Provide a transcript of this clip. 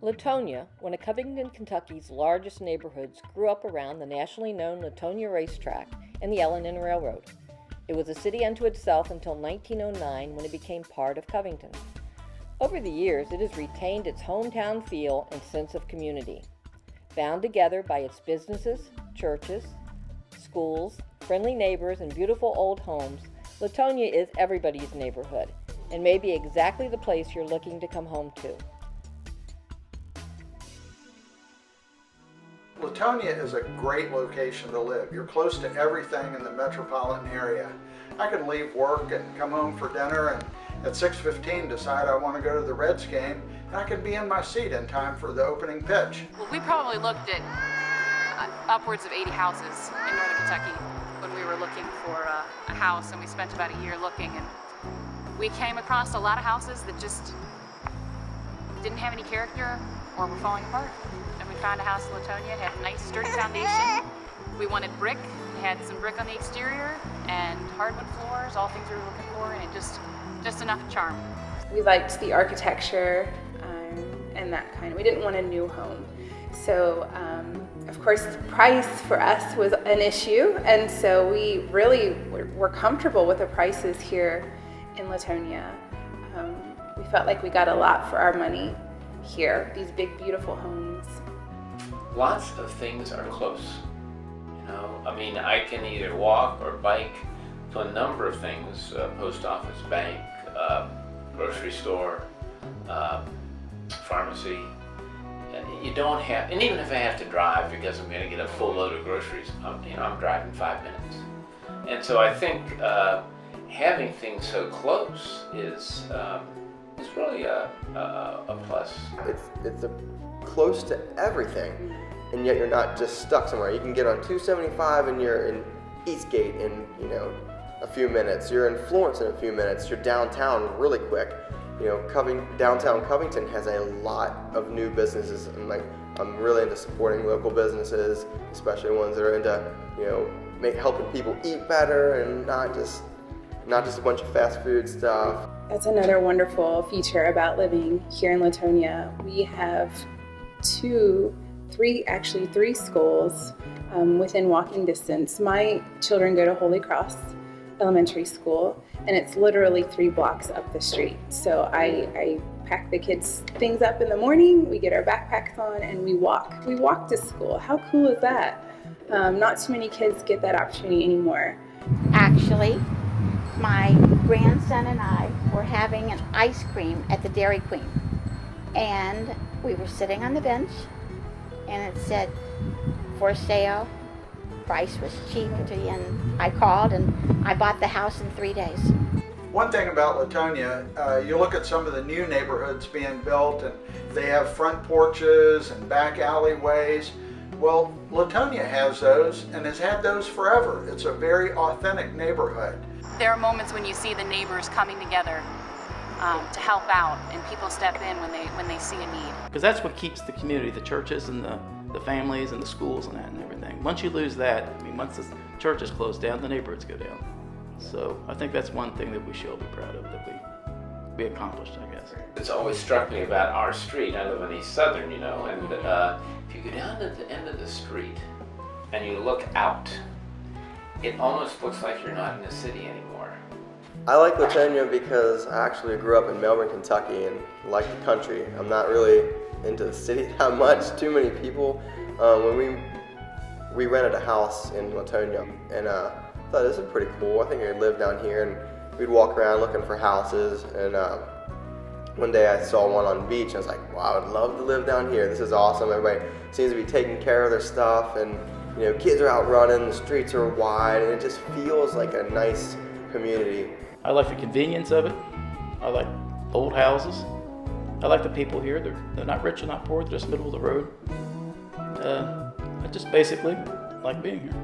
Latonia, one of Covington, Kentucky's largest neighborhoods, grew up around the nationally known Latonia racetrack and the L&N Railroad. It was a city unto itself until 1909 when it became part of Covington. Over the years, it has retained its hometown feel and sense of community. Bound together by its businesses, churches, schools, friendly neighbors, and beautiful old homes, Latonia is everybody's neighborhood and may be exactly the place you're looking to come home to. Latonia is a great location to live. You're close to everything in the metropolitan area. I can leave work and come home for dinner and at 6:15 decide I want to go to the Reds game, and I can be in my seat in time for the opening pitch. Well, we probably looked at upwards of 80 houses in northern Kentucky when we were looking for a house, and we spent about a year looking, and we came across a lot of houses that just didn't have any character or were falling apart. And we found a house in Latonia. It had a nice sturdy foundation. We wanted brick. It had some brick on the exterior and hardwood floors, all things we were looking for, and it just enough charm. We liked the architecture and that kind. We didn't want a new home. So, of course, the price for us was an issue, and so we really were comfortable with the prices here in Latonia. We felt like we got a lot for our money here, these big, beautiful homes. Lots of things are close. I mean, I can either walk or bike to a number of things, post office, bank, grocery store, pharmacy. And you don't have, and even if I have to drive because I'm going to get a full load of groceries, I'm driving 5 minutes. And so I think having things so close is really a plus. It's close to everything, and yet you're not just stuck somewhere. You can get on 275 and you're in Eastgate in a few minutes. You're in Florence in a few minutes. You're downtown really quick. Downtown Covington has a lot of new businesses, and I'm really into supporting local businesses, especially ones that are into helping people eat better and not just a bunch of fast food stuff. That's another wonderful feature about living here in Latonia. We have three schools within walking distance. My children go to Holy Cross Elementary School, and it's literally 3 blocks up the street. So I pack the kids' things up in the morning, we get our backpacks on, and we walk. We walk to school. How cool is that? Not too many kids get that opportunity anymore. Actually, my grandson and I were having an ice cream at the Dairy Queen, and we were sitting on the bench, and it said, for sale. Price was cheap, and I called and I bought the house in 3 days. One thing about Latonia, you look at some of the new neighborhoods being built and they have front porches and back alleyways. Well, Latonia has those and has had those forever. It's a very authentic neighborhood. There are moments when you see the neighbors coming together to help out, and people step in when they see a need. Because that's what keeps the community, the churches and the families and the schools and that and everything. Once you lose that, once the churches close down, the neighborhoods go down. So I think that's one thing that we should all be proud of, that we accomplished, I guess. It's always struck me about our street. I live on East Southern, and if you go down to the end of the street and you look out, it almost looks like you're not in the city anymore. I like Latonia because I actually grew up in Melbourne, Kentucky, and like the country. I'm not really into the city that much, too many people. When we rented a house in Latonia, and I thought this is pretty cool. I think I'd live down here, and we'd walk around looking for houses, and one day I saw one on the beach, and I was like, wow, I would love to live down here. This is awesome. Everybody seems to be taking care of their stuff, and kids are out running, the streets are wide, and it just feels like a nice community. I like the convenience of it. I like old houses. I like the people here. They're not rich and not poor. They're just middle of the road. I just basically like being here.